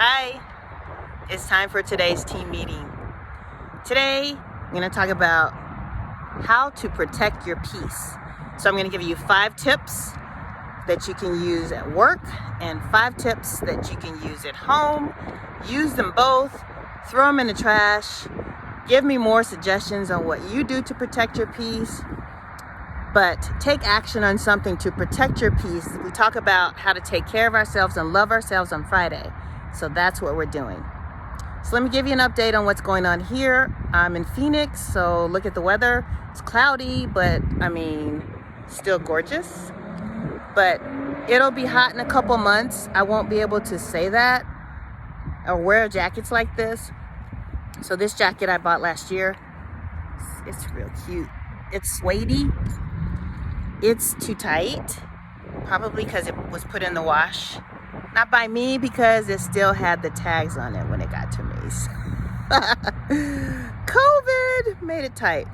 Hi, it's time for today's team meeting. Today, I'm going to talk about how to protect your peace. So I'm going to give you 5 tips that you can use at work and 5 tips that you can use at home. Use them both, throw them in the trash. Give me more suggestions on what you do to protect your peace. But take action on something to protect your peace. We talk about how to take care of ourselves and love ourselves on Friday. So that's what we're doing. So let me give you an update on what's going on here. I'm in Phoenix, so look at the weather. It's cloudy, but still gorgeous. But it'll be hot in a couple months. I won't be able to say that or wear jackets like this. So this jacket I bought last year, it's real cute. It's suede-y. It's too tight, probably because it was put in the wash. Not by me, because it still had the tags on it when it got to me. COVID made it tight.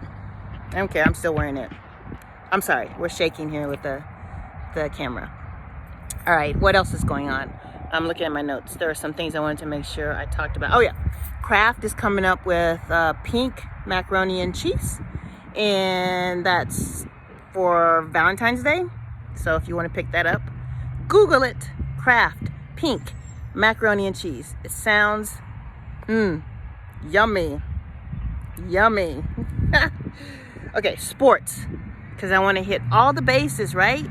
I don't care, I'm still wearing it. I'm sorry, we're shaking here with the camera. All right, what else is going on? I'm looking at my notes. There are some things I wanted to make sure I talked about. Oh yeah, Kraft is coming up with pink macaroni and cheese. And that's for Valentine's Day. So if you want to pick that up, Google it. Kraft pink macaroni and cheese. It sounds yummy. Okay, sports, because I want to hit all the bases, right?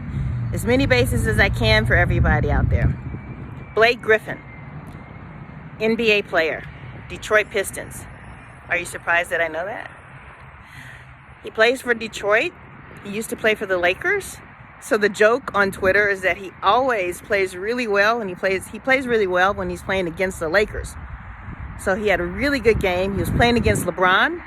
As many bases as I can for everybody out there. Blake Griffin, NBA player, Detroit Pistons. Are you surprised that I know that? He plays for Detroit. He used to play for the Lakers. So the joke on Twitter is that he always plays really well, and he plays really well when he's playing against the Lakers. So he had a really good game. He was playing against LeBron.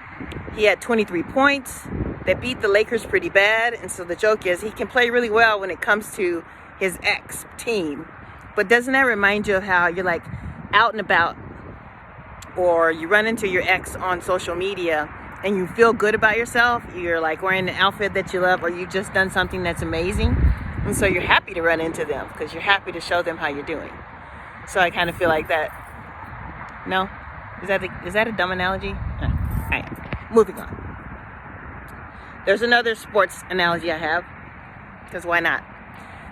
He had 23 points. They beat the Lakers pretty bad. And so the joke is he can play really well when it comes to his ex team. But doesn't that remind you of how you're like out and about, or you run into your ex on social media and you feel good about yourself? You're like wearing an outfit that you love, or you've just done something that's amazing. And so you're happy to run into them because you're happy to show them how you're doing. So I kind of feel like that. No? Is that a dumb analogy? No. All right, moving on. There's another sports analogy I have, because why not?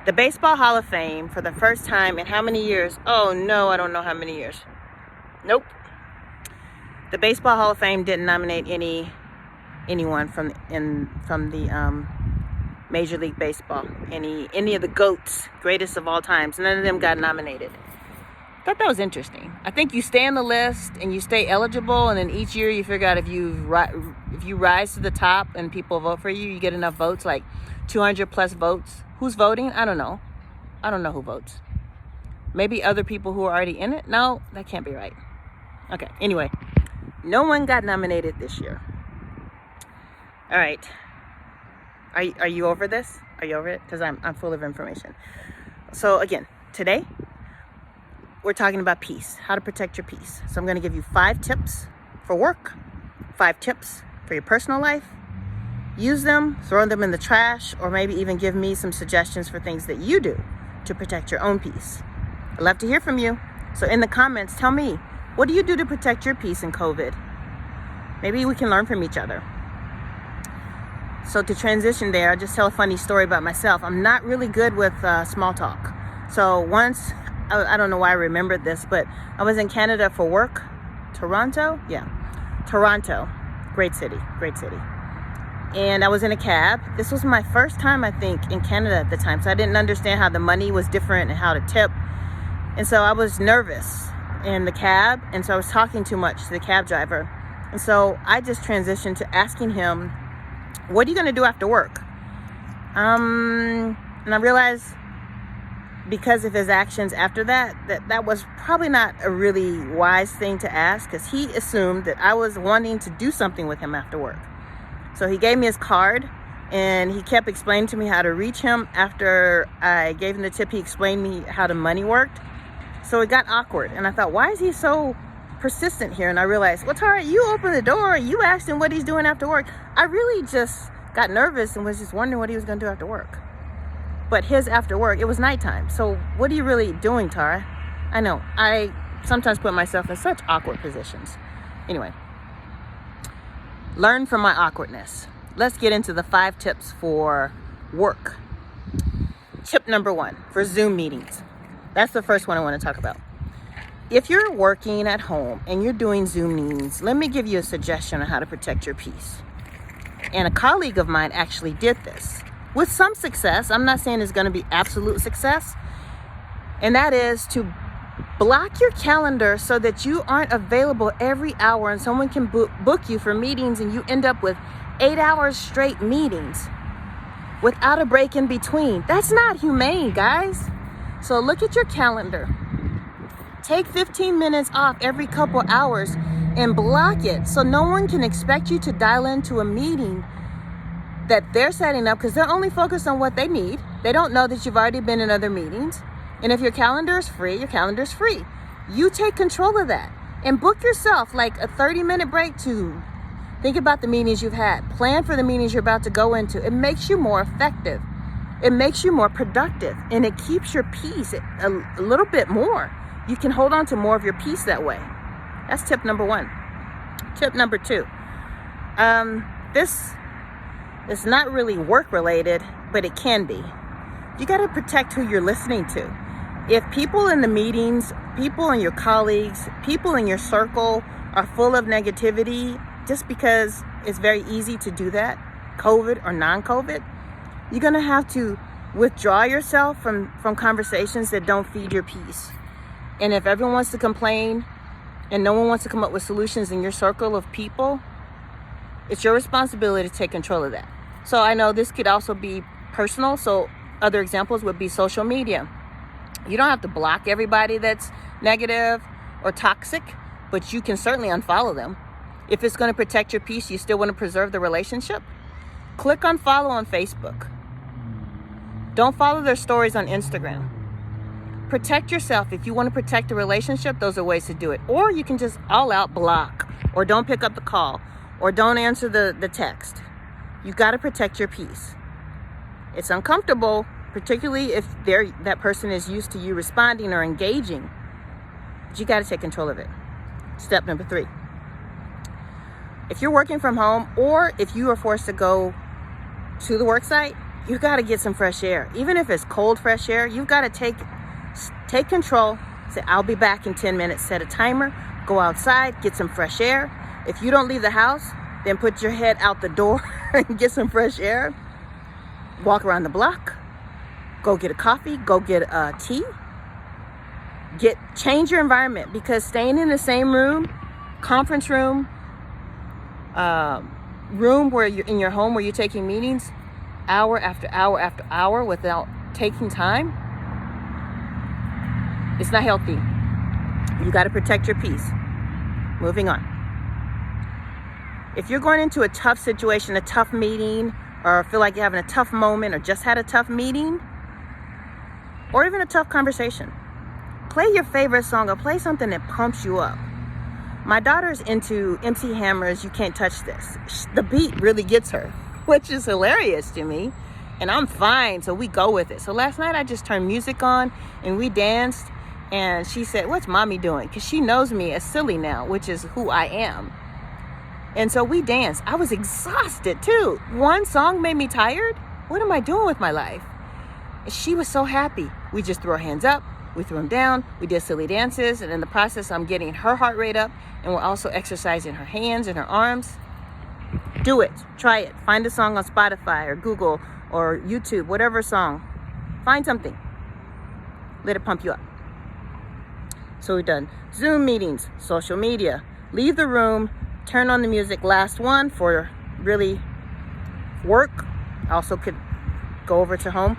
The Baseball Hall of Fame, for the first time in how many years? Oh no, I don't know how many years. Nope. The Baseball Hall of Fame didn't nominate anyone from the Major League Baseball. Any of the GOATs, greatest of all times. None of them got nominated. I thought that was interesting. I think you stay on the list and you stay eligible, and then each year you figure out if you rise to the top and people vote for you, you get enough votes, like 200 plus votes. Who's voting? I don't know. I don't know who votes. Maybe other people who are already in it? No, that can't be right. Okay, anyway. No one got nominated this year. All right. Are you over this? Are you over it? Because I'm full of information. So again, today we're talking about peace, how to protect your peace. So I'm going to give you 5 tips for work, 5 tips for your personal life. Use them, throw them in the trash, or maybe even give me some suggestions for things that you do to protect your own peace. I'd love to hear from you. So in the comments, tell me, what do you do to protect your peace in COVID? Maybe we can learn from each other. So to transition there, I'll just tell a funny story about myself. I'm not really good with small talk. So once, I don't know why I remembered this, but I was in Canada for work. Toronto? Yeah. Toronto. Great city. And I was in a cab. This was my first time, I think, in Canada at the time. So I didn't understand how the money was different and how to tip. And so I was nervous in the cab. And so I was talking too much to the cab driver. And so I just transitioned to asking him, what are you going to do after work? And I realized, because of his actions after that was probably not a really wise thing to ask, because he assumed that I was wanting to do something with him after work. So he gave me his card, and he kept explaining to me how to reach him. After I gave him the tip, he explained me how the money worked. So it got awkward, and I thought, why is he so persistent here? And I realized, well, Tara, you opened the door, you asked him what he's doing after work. I really just got nervous and was just wondering what he was going to do after work. But his after work, it was nighttime. So what are you really doing, Tara? I know, I sometimes put myself in such awkward positions. Anyway, learn from my awkwardness. Let's get into the 5 tips for work. Tip number 1 for Zoom meetings. That's the first one I want to talk about. If you're working at home and you're doing Zoom meetings, let me give you a suggestion on how to protect your peace. And a colleague of mine actually did this with some success. I'm not saying it's going to be absolute success. And that is to block your calendar so that you aren't available every hour and someone can book you for meetings and you end up with 8 hours straight meetings without a break in between. That's not humane, guys. So look at your calendar. Take 15 minutes off every couple hours and block it so no one can expect you to dial into a meeting that they're setting up because they're only focused on what they need. They don't know that you've already been in other meetings. And if your calendar is free, your calendar is free. You take control of that and book yourself like a 30-minute break to think about the meetings you've had. Plan for the meetings you're about to go into. It makes you more effective. It makes you more productive, and it keeps your peace a little bit more. You can hold on to more of your peace that way. That's tip number 1. Tip number 2. This is not really work related, but it can be. You got to protect who you're listening to. If people in the meetings, people and your colleagues, people in your circle are full of negativity, just because it's very easy to do that, COVID or non-COVID, you're going to have to withdraw yourself from conversations that don't feed your peace. And if everyone wants to complain and no one wants to come up with solutions in your circle of people, it's your responsibility to take control of that. So I know this could also be personal. So other examples would be social media. You don't have to block everybody that's negative or toxic, but you can certainly unfollow them. If it's going to protect your peace, you still want to preserve the relationship, click unfollow on Facebook. Don't follow their stories on Instagram. Protect yourself. If you want to protect the relationship, those are ways to do it. Or you can just all out block, or don't pick up the call, or don't answer the text. You got to protect your peace. It's uncomfortable, particularly if that person is used to you responding or engaging. But you got to take control of it. Step number 3. If you're working from home, or if you are forced to go to the work site, you got to get some fresh air. Even if it's cold, fresh air, you've got to take control. Say, I'll be back in 10 minutes. Set a timer. Go outside. Get some fresh air. If you don't leave the house, then put your head out the door and get some fresh air. Walk around the block. Go get a coffee. Go get a tea. Change your environment, because staying in the same room, conference room, room where you're in your home where you're taking meetings, hour after hour after hour without taking time, it's not healthy. You got to protect your peace. Moving on. If you're going into a tough situation, a tough meeting, or feel like you're having a tough moment, or just had a tough meeting, or even a tough conversation, play your favorite song or play something that pumps you up. My daughter's into MC Hammer's You Can't Touch This. The beat really gets her, which is hilarious to me. And I'm fine, so we go with it. So last night I just turned music on and we danced. And she said, "What's mommy doing?" Because she knows me as silly now, which is who I am. And so we danced. I was exhausted too. One song made me tired. What am I doing with my life? And she was so happy. We just threw our hands up. We threw them down. We did silly dances. And in the process, I'm getting her heart rate up. And we're also exercising her hands and her arms. Do it. Try it. Find a song on Spotify or Google or YouTube, whatever song. Find something. Let it pump you up. So we're done. Zoom meetings, social media. Leave the room. Turn on the music. Last one for really work. Also could go over to home.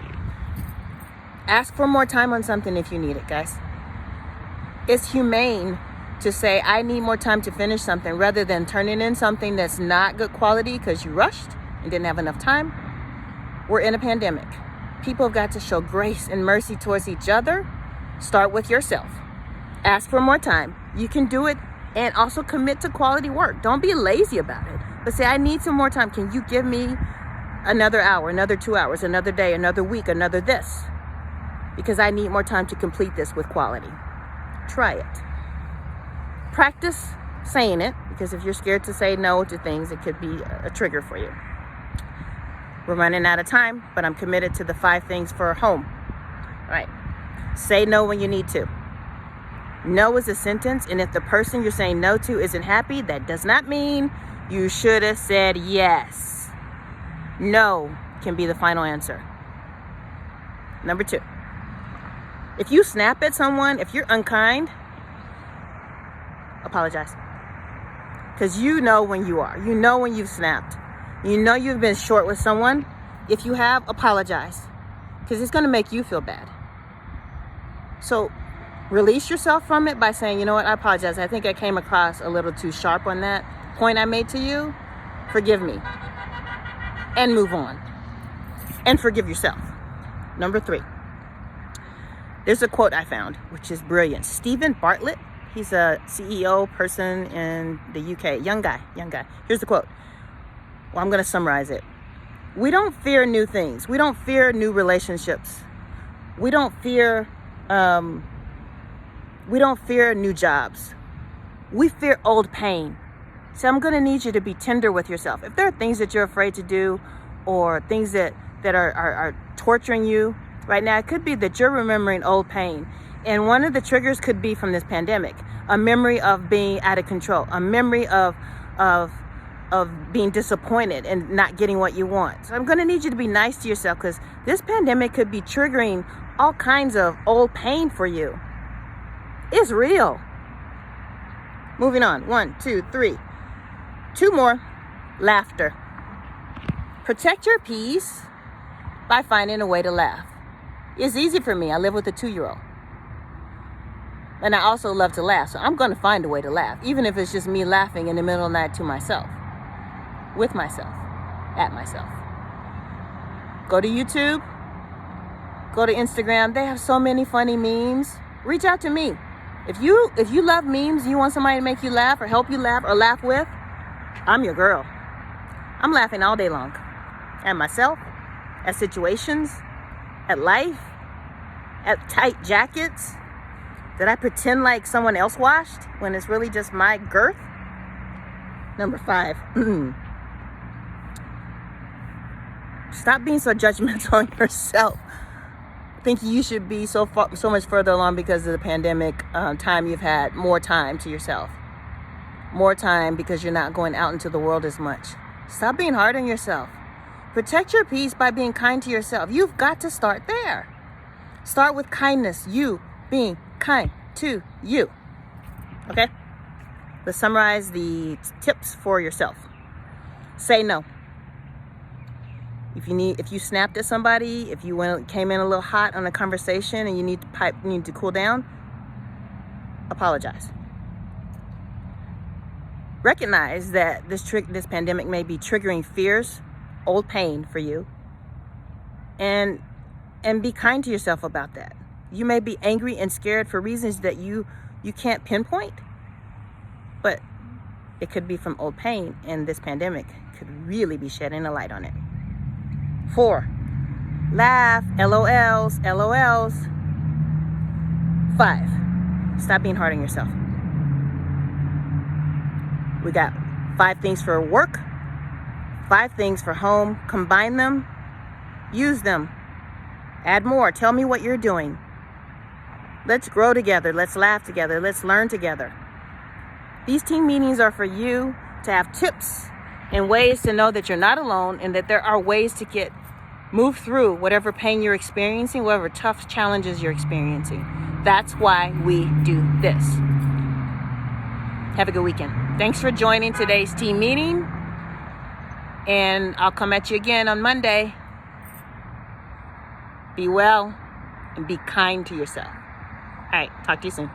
Ask for more time on something if you need it, guys. It's humane to say, I need more time to finish something, rather than turning in something that's not good quality because you rushed and didn't have enough time. We're in a pandemic. People have got to show grace and mercy towards each other. Start with yourself. Ask for more time. You can do it, and also commit to quality work. Don't be lazy about it, but say, I need some more time. Can you give me another hour, another 2 hours, another day, another week, another this? Because I need more time to complete this with quality. Try it. practice saying it, because if you're scared to say no to things, it could be a trigger for you. We're running out of time, but I'm committed to the 5 things for home. All right. Say no when you need to. No is a sentence, and if the person you're saying no to isn't happy, that does not mean you should have said yes. No can be the final answer. Number 2. If you snap at someone, if you're unkind, apologize. Because you know when you are. You know when you've snapped. You know you've been short with someone. If you have, apologize. Because it's going to make you feel bad. So release yourself from it by saying, you know what, I apologize. I think I came across a little too sharp on that point I made to you. Forgive me. And move on. And forgive yourself. Number 3. There's a quote I found, which is brilliant. Stephen Bartlett, he's a CEO person in the UK. Young guy. Here's the quote. Well, I'm going to summarize it. We don't fear new things. We don't fear new relationships. We don't fear new jobs. We fear old pain. So I'm going to need you to be tender with yourself. If there are things that you're afraid to do, or things that are torturing you right now, it could be that you're remembering old pain. And one of the triggers could be from this pandemic, a memory of being out of control, a memory of being disappointed and not getting what you want. So I'm going to need you to be nice to yourself, because this pandemic could be triggering all kinds of old pain for you. It's real. Moving on. 1, 2, 3. 2 more. Laughter. Protect your peace by finding a way to laugh. It's easy for me. I live with a 2-year-old. And I also love to laugh. So I'm going to find a way to laugh, even if it's just me laughing in the middle of the night to myself, with myself, at myself. Go to YouTube. Go to Instagram. They have so many funny memes. Reach out to me. If you love memes, you want somebody to make you laugh or help you laugh or laugh with, I'm your girl. I'm laughing all day long. At myself, at situations, at life, at tight jackets that I pretend like someone else washed when it's really just my girth. Number 5. Stop being so judgmental on yourself. Thinking you should be so much further along because of the pandemic time you've had. More time to yourself. More time because you're not going out into the world as much. Stop being hard on yourself. Protect your peace by being kind to yourself. You've got to start there. Start with kindness. You being kind to you. Okay? Let's summarize the tips for yourself. Say no. If you snapped at somebody, if you came in a little hot on a conversation and you need to cool down, apologize. Recognize that this pandemic may be triggering fears, old pain for you, and be kind to yourself about that. You may be angry and scared for reasons that you can't pinpoint, but it could be from old pain, and this pandemic could really be shedding a light on it. 4, laugh, LOLs. 5, stop being hard on yourself. We got 5 things for work, 5 things for home. Combine them, use them, add more. Tell me what you're doing. Let's grow together. Let's laugh together. Let's learn together. These team meetings are for you to have tips and ways to know that you're not alone, and that there are ways to move through whatever pain you're experiencing, whatever tough challenges you're experiencing. That's why we do this. Have a good weekend. Thanks for joining today's team meeting, and I'll come at you again on Monday. Be well and be kind to yourself. All right, talk to you soon.